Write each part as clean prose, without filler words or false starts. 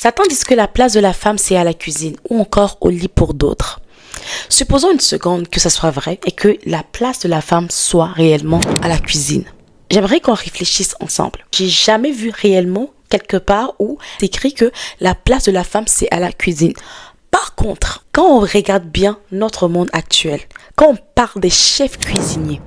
Certains disent que la place de la femme, c'est à la cuisine ou encore au lit pour d'autres. Supposons une seconde que ça soit vrai et que la place de la femme soit réellement à la cuisine. J'aimerais qu'on réfléchisse ensemble. J'ai jamais vu réellement quelque part où c'est écrit que la place de la femme, c'est à la cuisine. Par contre, quand on regarde bien notre monde actuel, quand on parle des chefs cuisiniers,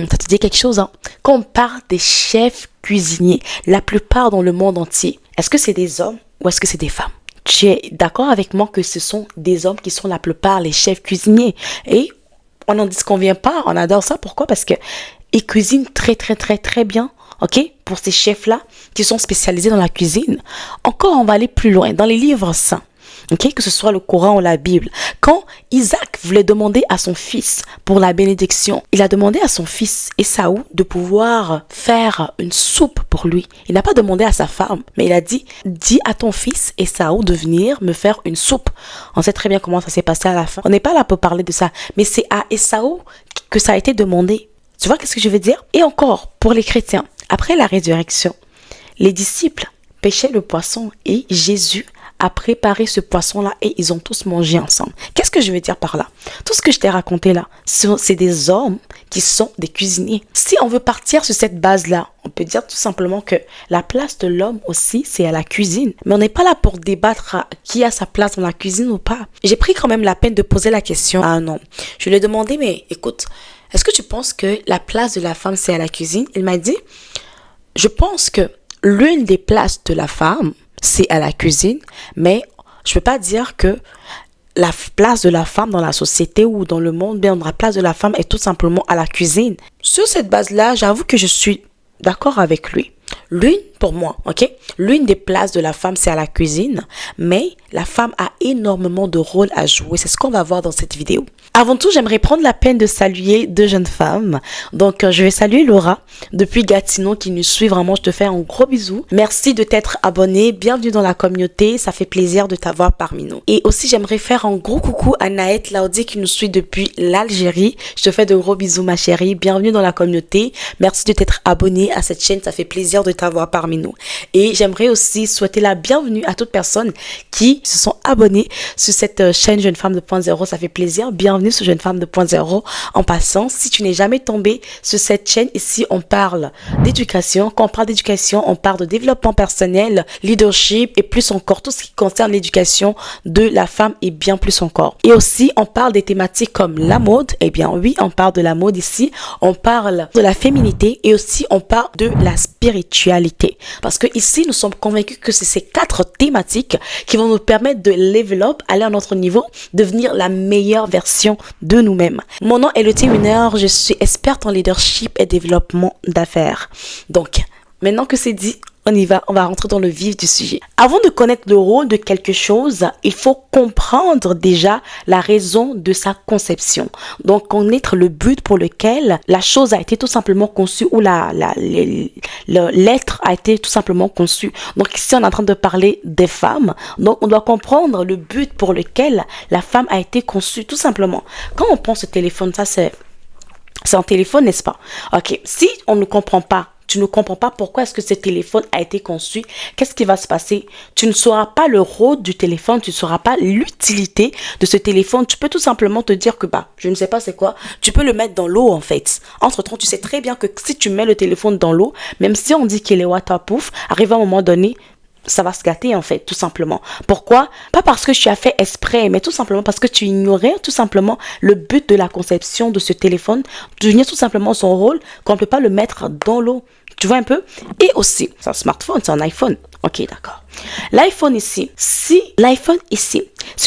ça te dit quelque chose, hein? Quand on parle des chefs cuisiniers, la plupart dans le monde entier, est-ce que c'est des hommes ou est-ce que c'est des femmes? Tu es d'accord avec moi que ce sont des hommes qui sont la plupart les chefs cuisiniers? Et on n'en disconvient pas, on adore ça. Pourquoi? Parce que ils cuisinent très bien, ok? Pour ces chefs-là qui sont spécialisés dans la cuisine. Encore, on va aller plus loin, dans les livres saints. Okay, que ce soit le Coran ou la Bible. Quand Isaac voulait demander à son fils pour la bénédiction, il a demandé à son fils Ésaü de pouvoir faire une soupe pour lui. Il n'a pas demandé à sa femme, mais il a dit, dis à ton fils Ésaü de venir me faire une soupe. On sait très bien comment ça s'est passé à la fin. On n'est pas là pour parler de ça, mais c'est à Ésaü que ça a été demandé. Tu vois qu'est-ce que je veux dire? Et encore, pour les chrétiens, après la résurrection, les disciples pêchaient le poisson et Jésus a préparé ce poisson-là et ils ont tous mangé ensemble. Qu'est-ce que je veux dire par là? Tout ce que je t'ai raconté là, c'est des hommes qui sont des cuisiniers. Si on veut partir sur cette base-là, on peut dire tout simplement que la place de l'homme aussi, c'est à la cuisine. Mais on n'est pas là pour débattre qui a sa place dans la cuisine ou pas. J'ai pris quand même la peine de poser la question à un homme. Je lui ai demandé, mais écoute, est-ce que tu penses que la place de la femme, c'est à la cuisine? Il m'a dit, je pense que l'une des places de la femme, c'est à la cuisine, mais je ne peux pas dire que la place de la femme dans la société ou dans le monde, bien la place de la femme est tout simplement à la cuisine. Sur cette base-là, j'avoue que je suis d'accord avec lui. L'une, pour moi, ok? L'une des places de la femme, c'est à la cuisine, mais la femme a énormément de rôles à jouer. C'est ce qu'on va voir dans cette vidéo. Avant tout, j'aimerais prendre la peine de saluer deux jeunes femmes. Donc, je vais saluer Laura, depuis Gatineau, qui nous suit vraiment. Je te fais un gros bisou. Merci de t'être abonnée. Bienvenue dans la communauté. Ça fait plaisir de t'avoir parmi nous. Et aussi, j'aimerais faire un gros coucou à Naët Laudi, qui nous suit depuis l'Algérie. Je te fais de gros bisous, ma chérie. Bienvenue dans la communauté. Merci de t'être abonnée à cette chaîne. Ça fait plaisir de t'avoir parmi nous. Et j'aimerais aussi souhaiter la bienvenue à toutes personnes qui se sont abonnées sur cette chaîne Jeune Femme 2.0. Ça fait plaisir. Bienvenue sur Jeune Femme 2.0. En passant, si tu n'es jamais tombé sur cette chaîne, ici on parle d'éducation. Quand on parle d'éducation, on parle de développement personnel, leadership et plus encore tout ce qui concerne l'éducation de la femme et bien plus encore. Et aussi, on parle des thématiques comme la mode. Eh bien oui, on parle de la mode ici. On parle de la féminité et aussi on parle de la spiritualité. Parce que ici, nous sommes convaincus que c'est ces 4 thématiques qui vont nous permettre de level up, aller à notre niveau, devenir la meilleure version de nous-mêmes. Mon nom est Lottie Winner, je suis experte en leadership et développement d'affaires. Donc, maintenant que c'est dit, on y va, on va rentrer dans le vif du sujet. Avant de connaître le rôle de quelque chose, il faut comprendre déjà la raison de sa conception. Donc, connaître le but pour lequel la chose a été tout simplement conçue ou l'être a été tout simplement conçu. Donc, ici, on est en train de parler des femmes. Donc, on doit comprendre le but pour lequel la femme a été conçue, tout simplement. Quand on prend ce téléphone, ça c'est un téléphone, n'est-ce pas? Ok, si on ne comprend pas, tu ne comprends pas pourquoi est-ce que ce téléphone a été conçu, qu'est-ce qui va se passer? Tu ne sauras pas le rôle du téléphone, tu ne sauras pas l'utilité de ce téléphone. Tu peux tout simplement te dire que, je ne sais pas c'est quoi, tu peux le mettre dans l'eau en fait. Entre-temps, tu sais très bien que si tu mets le téléphone dans l'eau, même si on dit qu'il est waterproof, arrivé à un moment donné, ça va se gâter en fait, tout simplement. Pourquoi? Pas parce que tu as fait exprès, mais tout simplement parce que tu ignorais tout simplement le but de la conception de ce téléphone, de devenir tout simplement son rôle, qu'on ne peut pas le mettre dans l'eau. Tu vois un peu? Et aussi, c'est un smartphone, c'est un iPhone. Ok, d'accord. L'iPhone ici, si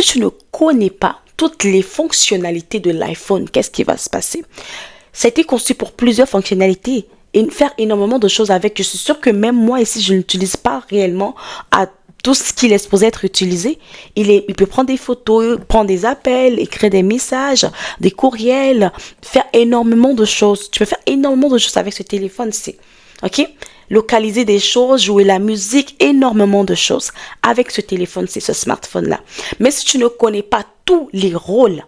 tu ne connais pas toutes les fonctionnalités de l'iPhone, qu'est-ce qui va se passer? Ça a été conçu pour plusieurs fonctionnalités. Et faire énormément de choses avec. Je suis sûre que même moi ici, je ne l'utilise pas réellement à tout ce qu'il est supposé être utilisé. Il peut prendre des photos, prendre des appels, écrire des messages, des courriels, faire énormément de choses. Tu peux faire énormément de choses avec ce téléphone-ci. Ok? Localiser des choses, jouer la musique, énormément de choses avec ce téléphone-ci, ce smartphone-là. Mais si tu ne connais pas tous les rôles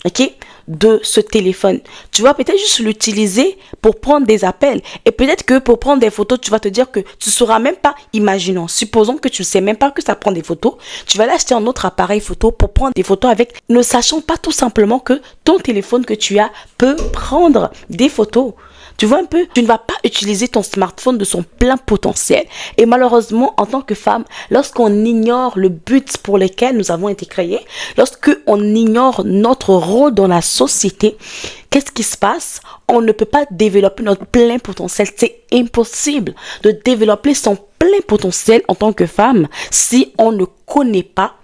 ok, de ce téléphone. Tu vas peut-être juste l'utiliser pour prendre des appels. Et peut-être que pour prendre des photos, tu vas te dire que tu ne sauras même pas, imaginons, supposons que tu ne sais même pas que ça prend des photos. Tu vas aller acheter un autre appareil photo pour prendre des photos avec, ne sachant pas tout simplement que ton téléphone que tu as peut prendre des photos. Tu vois un peu, tu ne vas pas utiliser ton smartphone de son plein potentiel. Et malheureusement, en tant que femme, lorsqu'on ignore le but pour lequel nous avons été créés, lorsqu'on ignore notre rôle dans la société, qu'est-ce qui se passe? On ne peut pas développer notre plein potentiel. C'est impossible de développer son plein potentiel en tant que femme si on ne connaît pas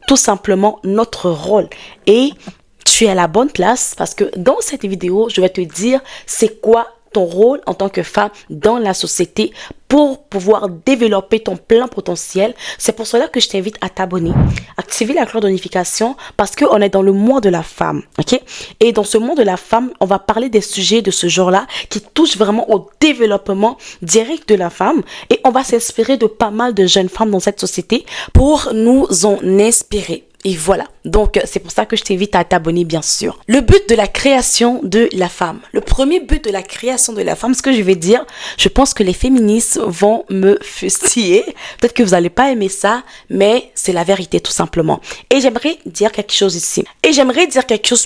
tout simplement notre rôle. Et tu es à la bonne place parce que dans cette vidéo, je vais te dire c'est quoi ton rôle en tant que femme dans la société pour pouvoir développer ton plein potentiel. C'est pour cela que je t'invite à t'abonner, activer la cloche de notification parce qu'on est dans le mois de la femme, ok? Et dans ce mois de la femme, on va parler des sujets de ce genre-là qui touchent vraiment au développement direct de la femme et on va s'inspirer de pas mal de jeunes femmes dans cette société pour nous en inspirer. Et voilà, donc c'est pour ça que je t'invite à t'abonner bien sûr. Le but de la création de la femme. Le premier but de la création de la femme, ce que je vais dire, je pense que les féministes vont me fustiller. Peut-être que vous n'allez pas aimer ça, mais c'est la vérité tout simplement. Et j'aimerais dire quelque chose ici.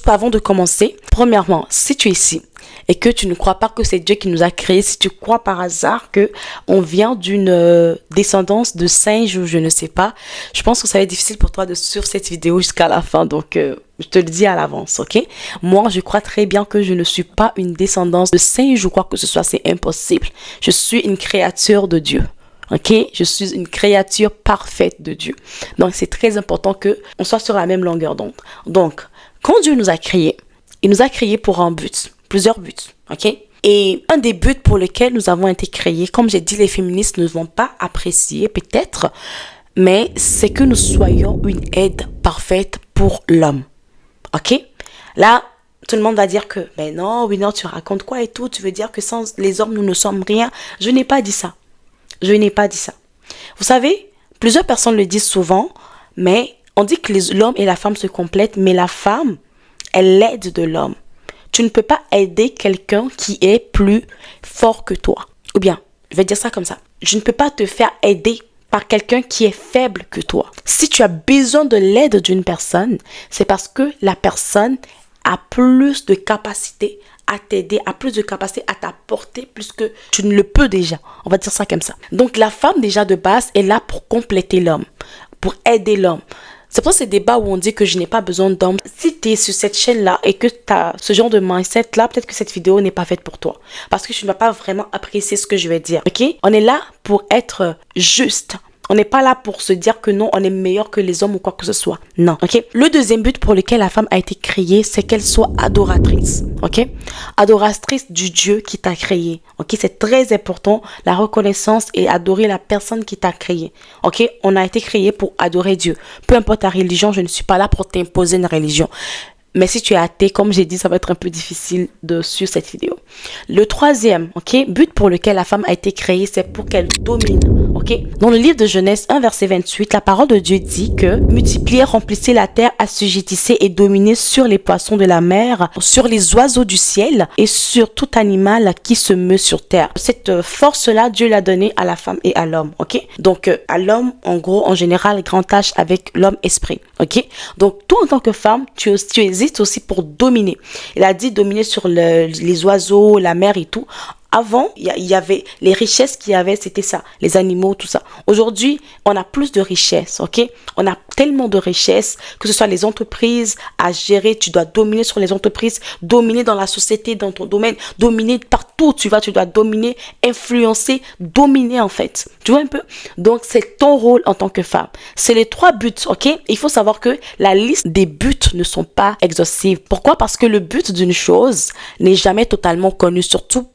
Avant de commencer. Premièrement, si tu es ici et que tu ne crois pas que c'est Dieu qui nous a créés, si tu crois par hasard que on vient d'une descendance de singes ou je ne sais pas, je pense que ça va être difficile pour toi de suivre cette vidéo jusqu'à la fin. Donc, je te le dis à l'avance, ok? Moi, je crois très bien que je ne suis pas une descendance de singes ou quoi que ce soit, c'est impossible. Je suis une créature de Dieu. Ok, je suis une créature parfaite de Dieu. Donc, c'est très important que on soit sur la même longueur d'onde. Donc, quand Dieu nous a créés, il nous a créés pour un but, plusieurs buts, ok? Et un des buts pour lesquels nous avons été créés, comme j'ai dit, les féministes ne vont pas apprécier peut-être, mais c'est que nous soyons une aide parfaite pour l'homme, ok? Là, tout le monde va dire que, ben non, oui, non, tu racontes quoi et tout, tu veux dire que sans les hommes, nous ne sommes rien. Je n'ai pas dit ça. Je n'ai pas dit ça. Vous savez, plusieurs personnes le disent souvent, mais on dit que l'homme et la femme se complètent, mais la femme, elle l'aide de l'homme. Tu ne peux pas aider quelqu'un qui est plus fort que toi. Ou bien, je vais dire ça comme ça. Je ne peux pas te faire aider par quelqu'un qui est faible que toi. Si tu as besoin de l'aide d'une personne, c'est parce que la personne a plus de capacité à t'aider, a plus de capacité à t'apporter plus que tu ne le peux déjà. On va dire ça comme ça. Donc, la femme déjà de base est là pour compléter l'homme, pour aider l'homme. C'est pour ces débats où on dit que je n'ai pas besoin d'hommes. Si tu es sur cette chaîne-là et que tu as ce genre de mindset-là, peut-être que cette vidéo n'est pas faite pour toi. Parce que tu ne vas pas vraiment apprécier ce que je vais dire. Ok? On est là pour être juste. On n'est pas là pour se dire que non, on est meilleur que les hommes ou quoi que ce soit. Non, ok? Le deuxième but pour lequel la femme a été créée, c'est qu'elle soit adoratrice, ok? Adoratrice du Dieu qui t'a créé, ok? C'est très important, la reconnaissance et adorer la personne qui t'a créé, ok? On a été créé pour adorer Dieu. Peu importe ta religion, je ne suis pas là pour t'imposer une religion. Mais si tu es athée, comme j'ai dit, ça va être un peu difficile de suivre cette vidéo. Le troisième, ok, but pour lequel la femme a été créée, c'est pour qu'elle domine, ok. Dans le livre de Genèse 1, verset 28, la parole de Dieu dit que multipliez, remplissez la terre, assujettissez et dominez sur les poissons de la mer, sur les oiseaux du ciel et sur tout animal qui se meut sur terre. Cette force-là, Dieu l'a donnée à la femme et à l'homme, ok. Donc, à l'homme, en gros, en général, grand tâche avec l'homme esprit, ok. Donc, toi, en tant que femme, tu existes aussi pour dominer. Il a dit dominer sur les oiseaux, la mer et tout. Avant, il y avait les richesses qu'il y avait, c'était ça, les animaux, tout ça. Aujourd'hui, on a plus de richesses, ok? On a tellement de richesses, que ce soit les entreprises à gérer, tu dois dominer sur les entreprises, dominer dans la société, dans ton domaine, dominer partout où tu vas, tu dois dominer, influencer, dominer en fait. Tu vois un peu? Donc, c'est ton rôle en tant que femme. C'est les 3 buts, ok? Il faut savoir que la liste des buts ne sont pas exhaustives. Pourquoi? Parce que le but d'une chose n'est jamais totalement connu, surtout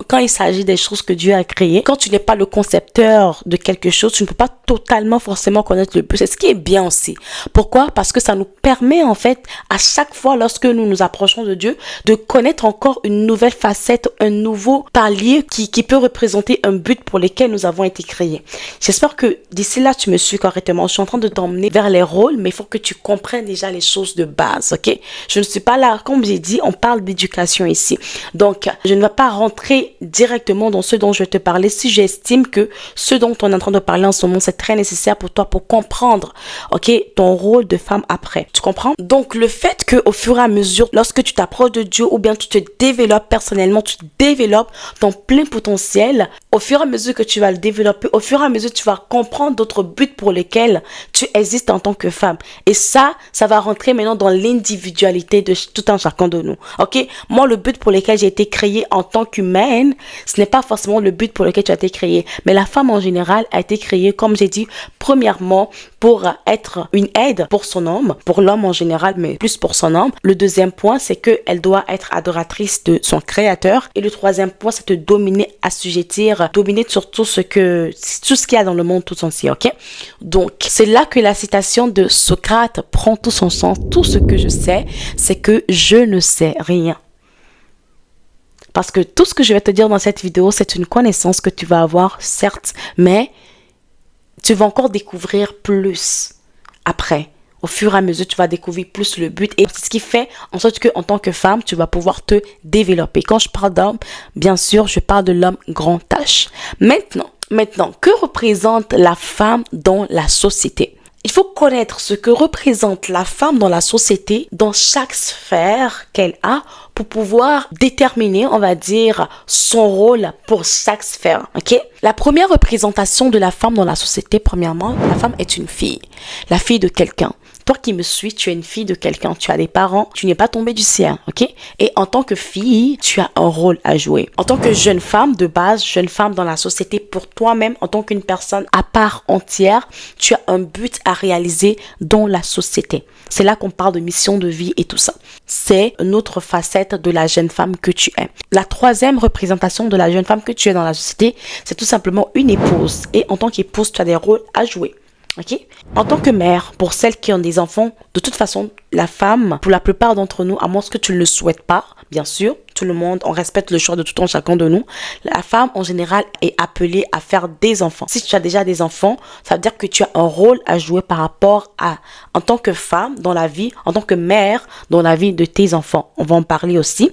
quand il s'agit des choses que Dieu a créées, quand tu n'es pas le concepteur de quelque chose, tu ne peux pas totalement forcément connaître le but. C'est ce qui est bien aussi. Pourquoi? Parce que ça nous permet en fait, à chaque fois lorsque nous nous approchons de Dieu, de connaître encore une nouvelle facette, un nouveau palier qui peut représenter un but pour lequel nous avons été créés. J'espère que d'ici là, tu me suis correctement. Je suis en train de t'emmener vers les rôles, mais il faut que tu comprennes déjà les choses de base, ok? Je ne suis pas là, comme j'ai dit, on parle d'éducation ici. Donc, je ne vais pas rentrer directement dans ce dont je vais te parler si j'estime que ce dont on est en train de parler en ce moment, c'est très nécessaire pour toi pour comprendre, ok, ton rôle de femme après. Tu comprends? Donc, le fait que au fur et à mesure, lorsque tu t'approches de Dieu ou bien tu te développes personnellement, tu développes ton plein potentiel, au fur et à mesure que tu vas le développer, au fur et à mesure tu vas comprendre d'autres buts pour lesquels tu existes en tant que femme. Et ça va rentrer maintenant dans l'individualité de tout un chacun de nous. Ok? Moi, le but pour lequel j'ai été créée en tant qu'humaine, ce n'est pas forcément le but pour lequel tu as été créée. Mais la femme en général a été créée, comme j'ai dit, premièrement, pour être une aide pour son homme, pour l'homme en général, mais plus pour son homme. Le deuxième point, c'est qu'elle doit être adoratrice de son créateur. Et le troisième point, c'est de dominer, assujettir, dominer sur tout ce qu'il y a dans le monde tout entier, ok? Donc, c'est là que la citation de Socrate prend tout son sens. Tout ce que je sais, c'est que je ne sais rien. Parce que tout ce que je vais te dire dans cette vidéo, c'est une connaissance que tu vas avoir, certes, mais tu vas encore découvrir plus après. Au fur et à mesure, tu vas découvrir plus le but. Et c'est ce qui fait en sorte qu'en tant que femme, tu vas pouvoir te développer. Quand je parle d'homme, bien sûr, je parle de l'homme grand H. Maintenant, que représente la femme dans la société? Il faut connaître ce que représente la femme dans la société, dans chaque sphère qu'elle a, pour pouvoir déterminer, on va dire, son rôle pour chaque sphère, ok? La première représentation de la femme dans la société, premièrement, la femme est une fille, la fille de quelqu'un. Toi qui me suis, tu es une fille de quelqu'un, tu as des parents, tu n'es pas tombée du ciel, ok? Et en tant que fille, tu as un rôle à jouer. En tant que jeune femme de base, jeune femme dans la société, pour toi-même, en tant qu'une personne à part entière, tu as un but à réaliser dans la société. C'est là qu'on parle de mission de vie et tout ça. C'est une autre facette de la jeune femme que tu es. La troisième représentation de la jeune femme que tu es dans la société, c'est tout simplement une épouse. Et en tant qu'épouse, tu as des rôles à jouer. Ok? En tant que mère, pour celles qui ont des enfants, de toute façon, la femme, pour la plupart d'entre nous, à moins que tu ne le souhaites pas, bien sûr, tout le monde, on respecte le choix de tout un chacun de nous. La femme, en général, est appelée à faire des enfants. Si tu as déjà des enfants, ça veut dire que tu as un rôle à jouer par rapport à, en tant que femme dans la vie, en tant que mère dans la vie de tes enfants. On va en parler aussi.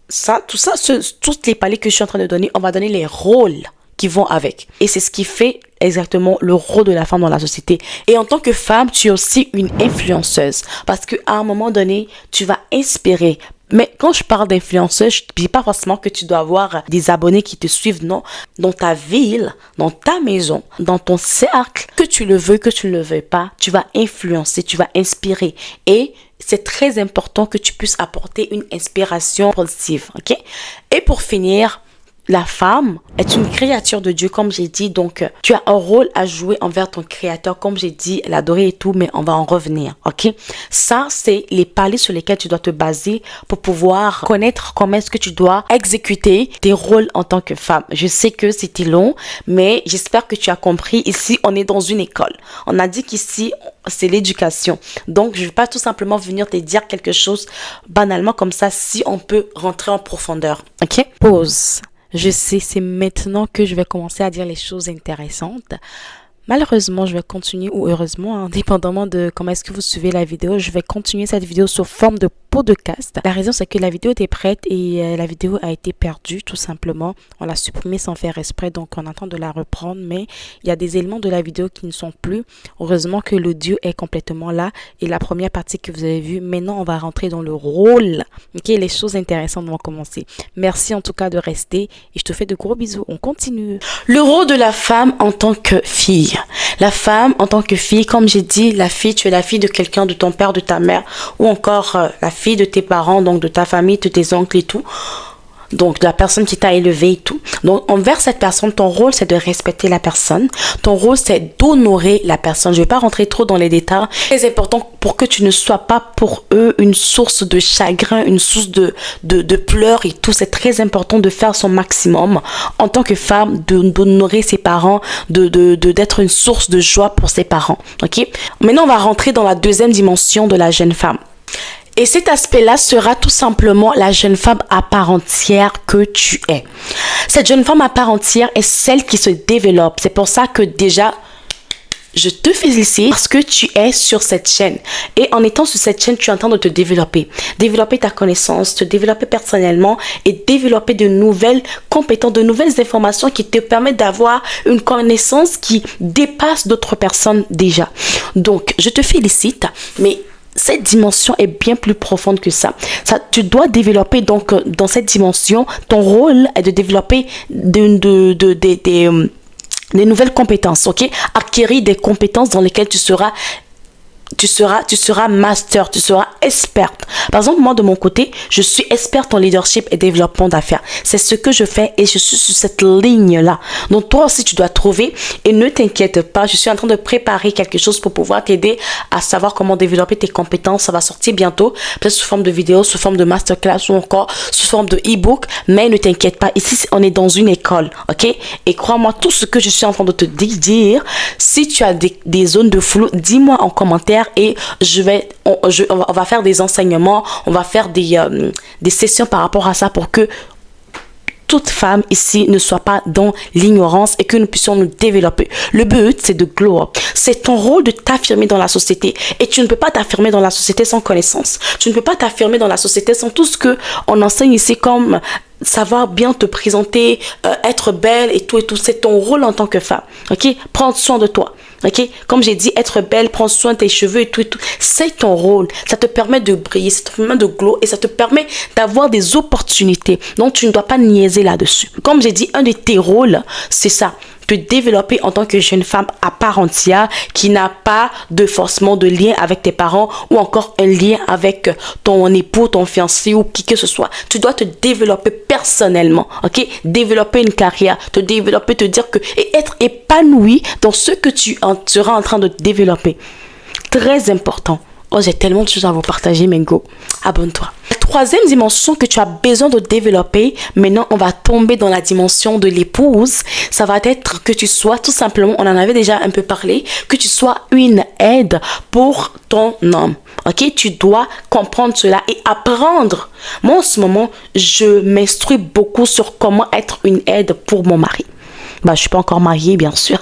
Tous les paliers que je suis en train de donner, on va donner les rôles qui vont avec. Et c'est ce qui fait exactement le rôle de la femme dans la société. Et en tant que femme, tu es aussi une influenceuse. Parce qu'à un moment donné, tu vas inspirer. Mais quand je parle d'influenceuse, je ne dis pas forcément que tu dois avoir des abonnés qui te suivent, non. Dans ta ville, dans ta maison, dans ton cercle, que tu le veux, que tu ne le veuilles pas, tu vas influencer, tu vas inspirer. Et c'est très important que tu puisses apporter une inspiration positive, ok? Et pour finir, la femme est une créature de Dieu, comme j'ai dit. Donc, tu as un rôle à jouer envers ton créateur, comme j'ai dit, l'adorer et tout, mais on va en revenir, ok? Ça, c'est les paliers sur lesquels tu dois te baser pour pouvoir connaître comment est-ce que tu dois exécuter tes rôles en tant que femme. Je sais que c'était long, mais j'espère que tu as compris. Ici, on est dans une école. On a dit qu'ici, c'est l'éducation. Donc, je ne vais pas tout simplement venir te dire quelque chose banalement comme ça, si on peut rentrer en profondeur, ok? Pause. Je sais, c'est maintenant que je vais commencer à dire les choses intéressantes. Malheureusement, je vais continuer, ou heureusement, indépendamment de comment est-ce que vous suivez la vidéo, je vais continuer cette vidéo sous forme de podcast. La raison, c'est que la vidéo était prête et la vidéo a été perdue, tout simplement. On l'a supprimée sans faire exprès, donc on attend de la reprendre, mais il y a des éléments de la vidéo qui ne sont plus. Heureusement que l'audio est complètement là et la première partie que vous avez vue, maintenant, on va rentrer dans le rôle. Ok, les choses intéressantes vont commencer. Merci en tout cas de rester et je te fais de gros bisous. On continue. Le rôle de la femme en tant que fille. La femme en tant que fille, comme j'ai dit, la fille, tu es la fille de quelqu'un, de ton père, de ta mère, ou encore la fille de tes parents, donc de ta famille, de tes oncles et tout. Donc, de la personne qui t'a élevé et tout. Donc, envers cette personne, ton rôle, c'est de respecter la personne. Ton rôle, c'est d'honorer la personne. Je ne vais pas rentrer trop dans les détails. C'est important pour que tu ne sois pas pour eux une source de chagrin, une source de pleurs et tout. C'est très important de faire son maximum en tant que femme, d'honorer ses parents, d'être une source de joie pour ses parents. Ok? Maintenant, on va rentrer dans la deuxième dimension de la jeune femme. Et cet aspect-là sera tout simplement la jeune femme à part entière que tu es. Cette jeune femme à part entière est celle qui se développe. C'est pour ça que déjà, je te félicite parce que tu es sur cette chaîne. Et en étant sur cette chaîne, tu es en train de te développer. Développer ta connaissance, te développer personnellement et développer de nouvelles compétences, de nouvelles informations qui te permettent d'avoir une connaissance qui dépasse d'autres personnes déjà. Donc, je te félicite, mais cette dimension est bien plus profonde que ça. Tu dois développer donc dans cette dimension, ton rôle est de développer des nouvelles compétences, ok? Acquérir des compétences dans lesquelles tu seras master, tu seras experte. Par exemple, moi, de mon côté, je suis experte en leadership et développement d'affaires. C'est ce que je fais et je suis sur cette ligne-là. Donc, toi aussi, tu dois trouver et ne t'inquiète pas. Je suis en train de préparer quelque chose pour pouvoir t'aider à savoir comment développer tes compétences. Ça va sortir bientôt, peut-être sous forme de vidéo, sous forme de masterclass ou encore sous forme de e-book. Mais ne t'inquiète pas. Ici, on est dans une école, ok? Et crois-moi, tout ce que je suis en train de te dire, si tu as des zones de flou, dis-moi en commentaire. Et on va faire des enseignements, on va faire des sessions par rapport à ça pour que toute femme ici ne soit pas dans l'ignorance et que nous puissions nous développer. Le but, c'est de glow up. C'est ton rôle de t'affirmer dans la société. Et tu ne peux pas t'affirmer dans la société sans connaissance. Tu ne peux pas t'affirmer dans la société sans tout ce qu'on enseigne ici comme savoir bien te présenter, être belle et tout. C'est ton rôle en tant que femme. Ok? Prendre soin de toi. Ok, comme j'ai dit, être belle, prendre soin de tes cheveux et tout, c'est ton rôle. Ça te permet de briller, ça te permet de glow et ça te permet d'avoir des opportunités. Donc, tu ne dois pas niaiser là-dessus. Comme j'ai dit, un de tes rôles, c'est ça. Te développer en tant que jeune femme à part entière qui n'a pas forcément de lien avec tes parents ou encore un lien avec ton époux, ton fiancé ou qui que ce soit. Tu dois te développer personnellement, ok? Développer une carrière, te développer, te dire que et être épanoui dans ce que tu seras en train de développer. Très important. Oh, j'ai tellement de choses à vous partager, Mengo. Abonne-toi. La troisième dimension que tu as besoin de développer, maintenant on va tomber dans la dimension de l'épouse. Ça va être que tu sois tout simplement, on en avait déjà un peu parlé, que tu sois une aide pour ton homme. Ok, tu dois comprendre cela et apprendre. Moi en ce moment, je m'instruis beaucoup sur comment être une aide pour mon mari. Bah, je suis pas encore mariée, bien sûr.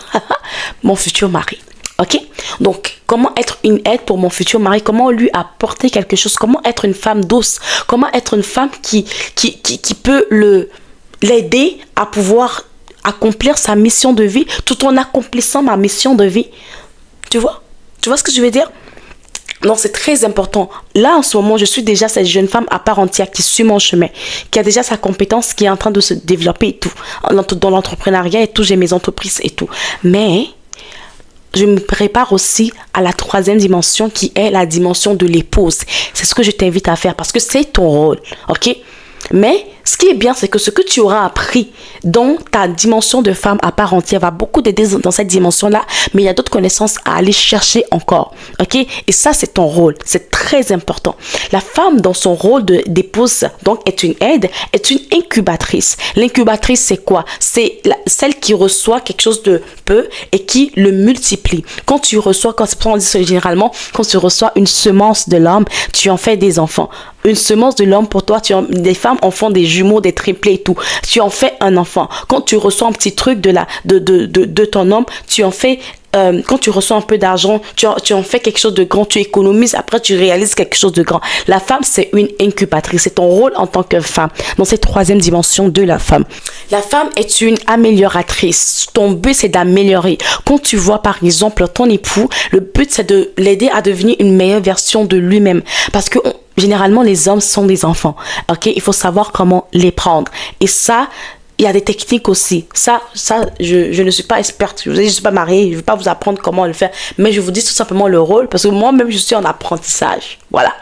Mon futur mari. Ok, donc comment être une aide pour mon futur mari, comment lui apporter quelque chose, comment être une femme douce, comment être une femme qui peut l'aider à pouvoir accomplir sa mission de vie tout en accomplissant ma mission de vie. Tu vois ce que je veux dire? Non, c'est très important. Là, en ce moment, je suis déjà cette jeune femme à part entière qui suit mon chemin, qui a déjà sa compétence, qui est en train de se développer et tout. Dans l'entrepreneuriat et tout, j'ai mes entreprises et tout. Mais je me prépare aussi à la troisième dimension qui est la dimension de l'épouse. C'est ce que je t'invite à faire parce que c'est ton rôle, ok? Mais ce qui est bien, c'est que ce que tu auras appris dans ta dimension de femme à part entière va beaucoup t'aider dans cette dimension-là, mais il y a d'autres connaissances à aller chercher encore, ok? Et ça, c'est ton rôle, c'est très important. La femme, dans son rôle d'épouse, donc est une aide, est une incubatrice. L'incubatrice, c'est quoi? C'est celle qui reçoit quelque chose de peu et qui le multiplie. Quand tu reçois, on dit généralement, quand tu reçois une semence de l'homme, tu en fais des enfants. Une semence de l'homme pour toi, des femmes en font des jumeaux, des triplés et tout. Tu en fais un enfant. Quand tu reçois un petit truc de ton homme, tu en fais quand tu reçois un peu d'argent, tu en fais quelque chose de grand, tu économises, après tu réalises quelque chose de grand. La femme, c'est une incubatrice. C'est ton rôle en tant que femme, dans cette troisième dimension de la femme. La femme est une amélioratrice. Ton but, c'est d'améliorer. Quand tu vois, par exemple, ton époux, le but, c'est de l'aider à devenir une meilleure version de lui-même. Parce que généralement, les hommes sont des enfants. Ok, il faut savoir comment les prendre. Et ça, il y a des techniques aussi. Ça, je ne suis pas experte. Je ne suis pas mariée. Je ne vais pas vous apprendre comment le faire. Mais je vous dis tout simplement le rôle parce que moi-même, je suis en apprentissage. Voilà.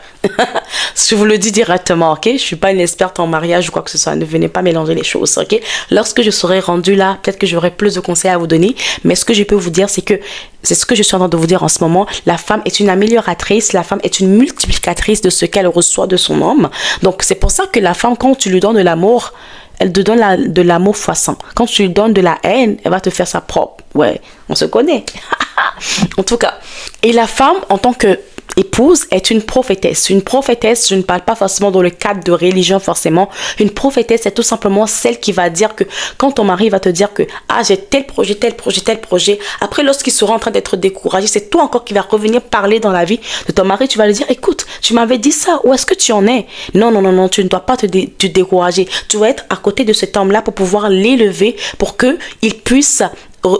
Je vous le dis directement, ok? Je suis pas une experte en mariage ou quoi que ce soit. Ne venez pas mélanger les choses, ok? Lorsque je serai rendue là, peut-être que j'aurai plus de conseils à vous donner. Mais ce que je peux vous dire, c'est que c'est ce que je suis en train de vous dire en ce moment. La femme est une amélioratrice. La femme est une multiplicatrice de ce qu'elle reçoit de son homme. Donc, c'est pour ça que la femme, quand tu lui donnes de l'amour, elle te donne de l'amour fois 100. Quand tu lui donnes de la haine, elle va te faire sa propre. Ouais, on se connaît. En tout cas. Et la femme, en tant que épouse, est une prophétesse. Une prophétesse, je ne parle pas forcément dans le cadre de religion forcément. Une prophétesse, c'est tout simplement celle qui va dire que quand ton mari va te dire que ah, j'ai tel projet, tel projet, tel projet. Après, lorsqu'il sera en train d'être découragé, c'est toi encore qui va revenir parler dans la vie de ton mari. Tu vas lui dire, écoute, tu m'avais dit ça, où est-ce que tu en es? Non, non, non, non, tu ne dois pas te décourager. Tu dois être à côté de cet homme-là pour pouvoir l'élever, pour qu'il puisse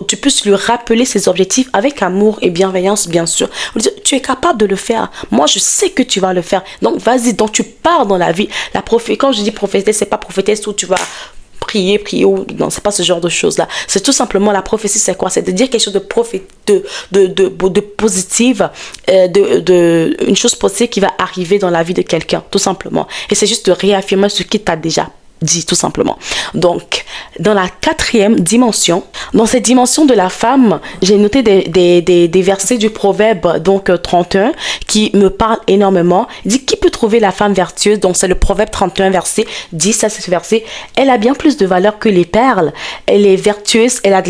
tu puisses lui rappeler ses objectifs avec amour et bienveillance, bien sûr. Tu es capable de le faire. Moi, je sais que tu vas le faire. Donc, vas-y. Donc, tu pars dans la vie. Quand je dis prophétesse, c'est pas prophétesse où tu vas prier, non, c'est pas ce genre de choses-là. C'est tout simplement la prophétie, c'est quoi? C'est de dire quelque chose de positive, une chose positive qui va arriver dans la vie de quelqu'un, tout simplement. Et c'est juste de réaffirmer ce qui t'a déjà dit, tout simplement. Donc, dans la 4e dimension, dans cette dimension de la femme, j'ai noté des versets du proverbe, donc 31, qui me parlent énormément. Il dit, qui peut trouver la femme vertueuse? Donc, c'est le proverbe 31, verset 10, ça c'est ce verset. Elle a bien plus de valeur que les perles. Elle est vertueuse, elle a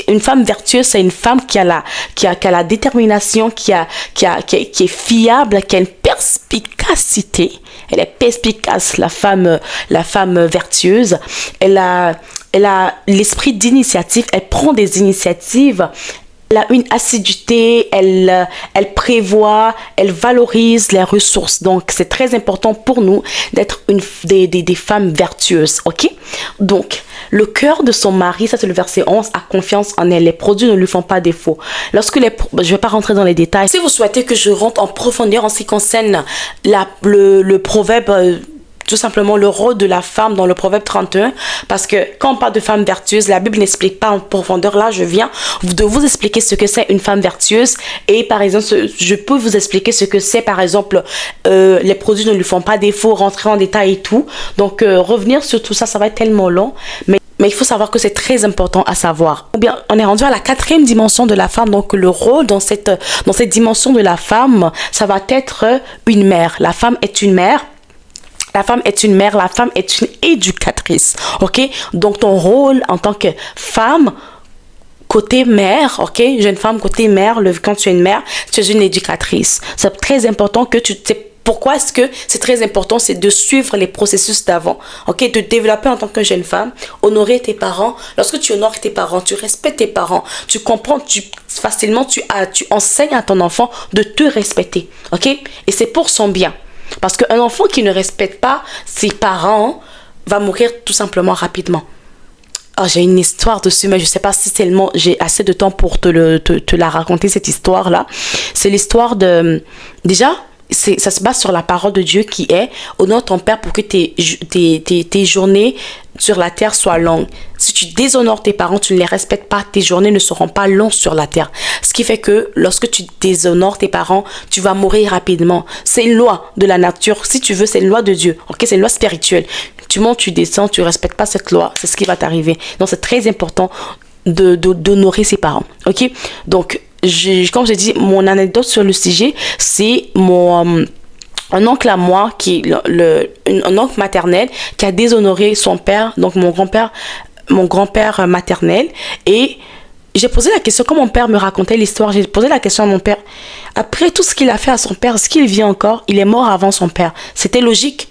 une femme vertueuse, c'est une femme qui a la détermination, qui est fiable, qui a une perspicacité. Elle est perspicace, la femme vertueuse. Elle a l'esprit d'initiative. Elle prend des initiatives. Elle a une assiduité, elle prévoit, elle valorise les ressources. Donc, c'est très important pour nous d'être des femmes vertueuses, ok? Donc, le cœur de son mari, ça c'est le verset 11, a confiance en elle. Les produits ne lui font pas défaut. Je ne vais pas rentrer dans les détails. Si vous souhaitez que je rentre en profondeur en ce qui concerne le proverbe, tout simplement le rôle de la femme dans le proverbe 31, parce que quand on parle de femme vertueuse, la Bible n'explique pas en profondeur. Là, je viens de vous expliquer ce que c'est une femme vertueuse, et par exemple, je peux vous expliquer ce que c'est, par exemple, les produits ne lui font pas défaut, rentrer en détail et tout. Donc, revenir sur tout ça, ça va être tellement long, mais il faut savoir que c'est très important à savoir. Ou bien, on est rendu à la 4e dimension de la femme. Donc, le rôle dans cette dimension de la femme, ça va être une mère. La femme est une mère. La femme est une mère, la femme est une éducatrice, ok? Donc, ton rôle en tant que femme, côté mère, ok? Jeune femme, côté mère, quand tu es une mère, tu es une éducatrice. C'est très important que tu... Pourquoi est-ce que c'est très important? C'est de suivre les processus d'avant, ok? De développer en tant que jeune femme, honorer tes parents. Lorsque tu honores tes parents, tu respectes tes parents, tu comprends, facilement, tu enseignes à ton enfant de te respecter, ok? Et c'est pour son bien. Parce qu'un enfant qui ne respecte pas ses parents va mourir tout simplement rapidement. Oh, j'ai une histoire dessus, mais je ne sais pas si tellement j'ai assez de temps pour te la raconter, cette histoire-là. C'est l'histoire de... Déjà, ça se base sur la parole de Dieu qui est « Honore ton père pour que tes journées sur la terre soient longues. Si tu déshonores tes parents, tu ne les respectes pas, tes journées ne seront pas longues sur la terre. » Ce qui fait que lorsque tu déshonores tes parents, tu vas mourir rapidement. C'est une loi de la nature. Si tu veux, c'est une loi de Dieu. Ok, c'est une loi spirituelle. Tu montes, tu descends, tu ne respectes pas cette loi. C'est ce qui va t'arriver. Donc, c'est très important d'honorer ses parents. Ok, donc, comme j'ai dit, mon anecdote sur le sujet, c'est un oncle à moi, un oncle maternel, qui a déshonoré son père, donc mon grand-père maternel. Et j'ai posé la question, quand mon père me racontait l'histoire, j'ai posé la question à mon père. Après tout ce qu'il a fait à son père, est-ce qu'il vit encore? Il est mort avant son père. C'était logique.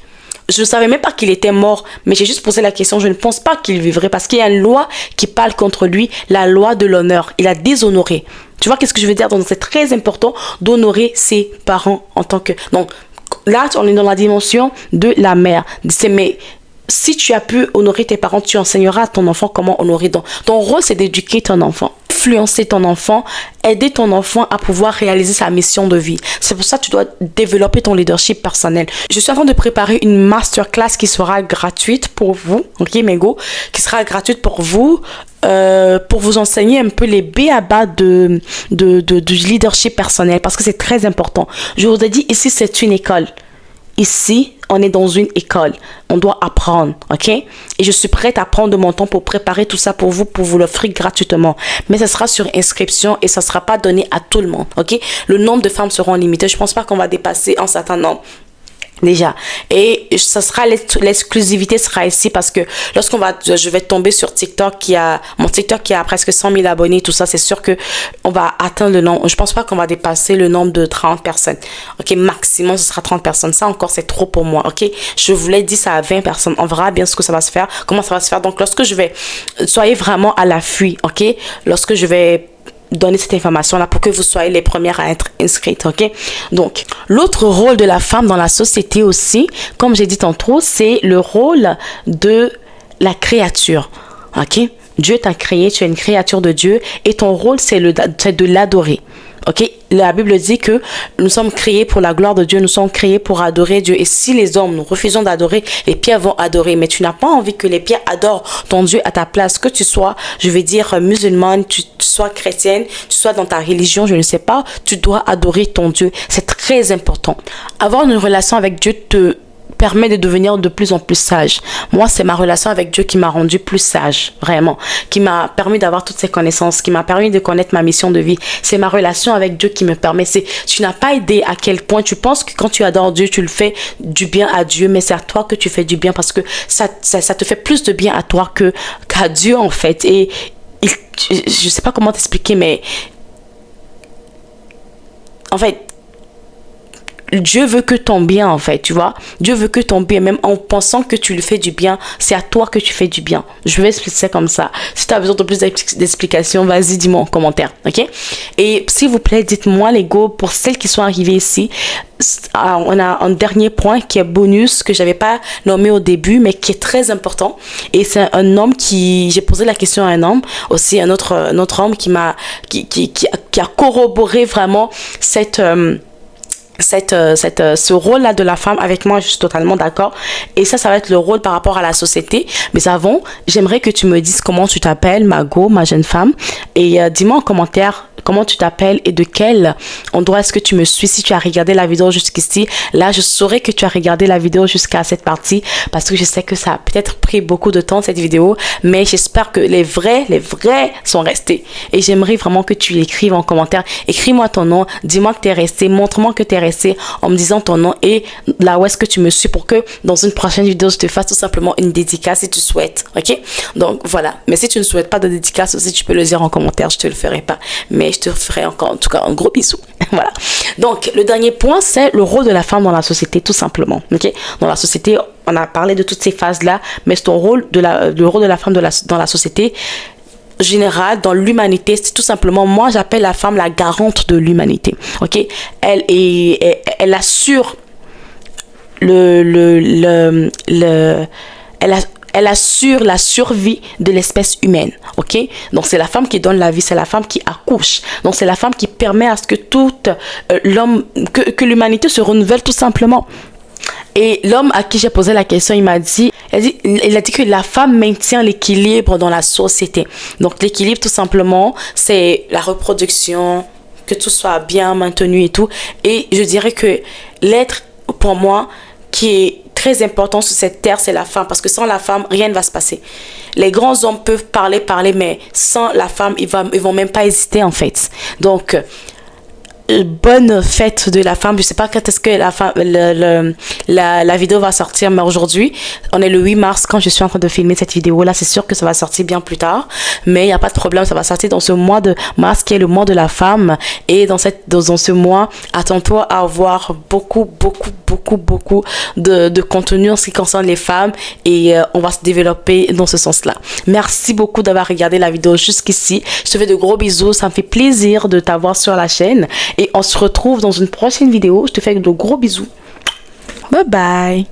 Je ne savais même pas qu'il était mort, mais j'ai juste posé la question. Je ne pense pas qu'il vivrait parce qu'il y a une loi qui parle contre lui, la loi de l'honneur. Il a déshonoré. Tu vois qu'est-ce que je veux dire? Donc, c'est très important d'honorer ses parents en tant que... Donc, là, on est dans la dimension de la mère. Mais si tu as pu honorer tes parents, tu enseigneras à ton enfant comment honorer. Donc, ton rôle, c'est d'éduquer ton enfant. influencer ton enfant, aider ton enfant à pouvoir réaliser sa mission de vie. C'est pour ça que tu dois développer ton leadership personnel. Je suis en train de préparer une masterclass qui sera gratuite pour vous, ok mes go, qui sera gratuite pour vous enseigner un peu les b.a.-ba du leadership personnel parce que c'est très important. Je vous ai dit, ici c'est une école. Ici, on est dans une école. On doit apprendre, ok? Et je suis prête à prendre de mon temps pour préparer tout ça pour vous l'offrir gratuitement. Mais ça sera sur inscription et ça ne sera pas donné à tout le monde, ok? Le nombre de femmes seront limité. Je ne pense pas qu'on va dépasser un certain nombre. Déjà. Et ça sera l'exclusivité sera ici parce que je vais tomber sur mon TikTok qui a presque 100 000 abonnés, tout ça, c'est sûr que on va atteindre le nombre. Je pense pas qu'on va dépasser le nombre de 30 personnes. Ok, maximum, ce sera 30 personnes. Ça encore, c'est trop pour moi. Ok, je voulais dire ça à 20 personnes. On verra bien ce que ça va se faire, comment ça va se faire. Donc, soyez vraiment à l'affût. Ok, lorsque je vais donner cette information-là pour que vous soyez les premières à être inscrites, ok? Donc, l'autre rôle de la femme dans la société aussi, comme j'ai dit tantôt, c'est le rôle de la créature, ok? Dieu t'a créé, tu es une créature de Dieu et ton rôle, c'est de l'adorer. Ok, la Bible dit que nous sommes créés pour la gloire de Dieu, nous sommes créés pour adorer Dieu. Et si les hommes, nous refusons d'adorer, les pierres vont adorer. Mais tu n'as pas envie que les pierres adorent ton Dieu à ta place. Que tu sois, je vais dire, musulmane, tu sois chrétienne, tu sois dans ta religion, je ne sais pas, tu dois adorer ton Dieu. C'est très important. Avoir une relation avec Dieu te permet de devenir de plus en plus sage. Moi, c'est ma relation avec Dieu qui m'a rendu plus sage, vraiment, qui m'a permis d'avoir toutes ces connaissances, qui m'a permis de connaître ma mission de vie. C'est ma relation avec Dieu qui me permet. Tu n'as pas idée à quel point tu penses que quand tu adores Dieu, tu le fais du bien à Dieu, mais c'est à toi que tu fais du bien parce que ça te fait plus de bien à toi qu'à Dieu, en fait. Et je sais pas comment t'expliquer, mais en fait, Dieu veut que ton bien, en fait, tu vois. Dieu veut que ton bien, même en pensant que tu lui fais du bien, c'est à toi que tu fais du bien. Je vais expliquer ça comme ça. Si tu as besoin de plus d'explications, vas-y, dis-moi en commentaire, ok? Et s'il vous plaît, dites-moi, les go, pour celles qui sont arrivées ici, on a un dernier point qui est bonus, que j'avais pas nommé au début, mais qui est très important. Et c'est un homme j'ai posé la question à un homme, aussi un autre homme qui a corroboré vraiment ce rôle-là de la femme avec moi. Je suis totalement d'accord. Et ça va être le rôle par rapport à la société. Mais avant, j'aimerais que tu me dises comment tu t'appelles, Margot, ma jeune femme. Et dis-moi en commentaire comment tu t'appelles et de quel endroit est-ce que tu me suis. Si tu as regardé la vidéo jusqu'ici, là, je saurais que tu as regardé la vidéo jusqu'à cette partie parce que je sais que ça a peut-être pris beaucoup de temps, cette vidéo, mais j'espère que les vrais sont restés. Et j'aimerais vraiment que tu l'écrives en commentaire. Écris-moi ton nom, dis-moi que tu es resté, montre-moi que tu es resté en me disant ton nom et là où est-ce que tu me suis pour que dans une prochaine vidéo, je te fasse tout simplement une dédicace si tu souhaites, ok? Donc, voilà. Mais si tu ne souhaites pas de dédicace aussi, tu peux le dire en commentaire, je te le ferai pas. Mais je te ferai encore, en tout cas, un gros bisou. Voilà. Donc, le dernier point, c'est le rôle de la femme dans la société, tout simplement. Ok? Dans la société, on a parlé de toutes ces phases-là, mais c'est le rôle de la femme dans la société générale, dans l'humanité. C'est tout simplement, moi, j'appelle la femme la garante de l'humanité. Ok? Elle assure elle assure la survie de l'espèce humaine, ok? Donc, c'est la femme qui donne la vie, c'est la femme qui accouche. Donc, c'est la femme qui permet à ce que que l'humanité se renouvelle tout simplement. Et l'homme à qui j'ai posé la question, il a dit que la femme maintient l'équilibre dans la société. Donc, l'équilibre, tout simplement, c'est la reproduction, que tout soit bien maintenu et tout. Et je dirais que l'être, pour moi, qui est très important sur cette terre, c'est la femme. Parce que sans la femme, rien ne va se passer. Les grands hommes peuvent parler, mais sans la femme, ils vont même pas hésiter, en fait. Donc, bonne fête de la femme. Je sais pas quand est-ce que la vidéo va sortir, mais aujourd'hui, on est le 8 mars quand je suis en train de filmer cette vidéo là. C'est sûr que ça va sortir bien plus tard, mais il n'y a pas de problème, ça va sortir dans ce mois de mars qui est le mois de la femme. Et dans ce mois, attends-toi à avoir beaucoup de contenu en ce qui concerne les femmes et on va se développer dans ce sens-là. Merci beaucoup d'avoir regardé la vidéo jusqu'ici. Je te fais de gros bisous, ça me fait plaisir de t'avoir sur la chaîne. Et on se retrouve dans une prochaine vidéo. Je te fais de gros bisous. Bye bye.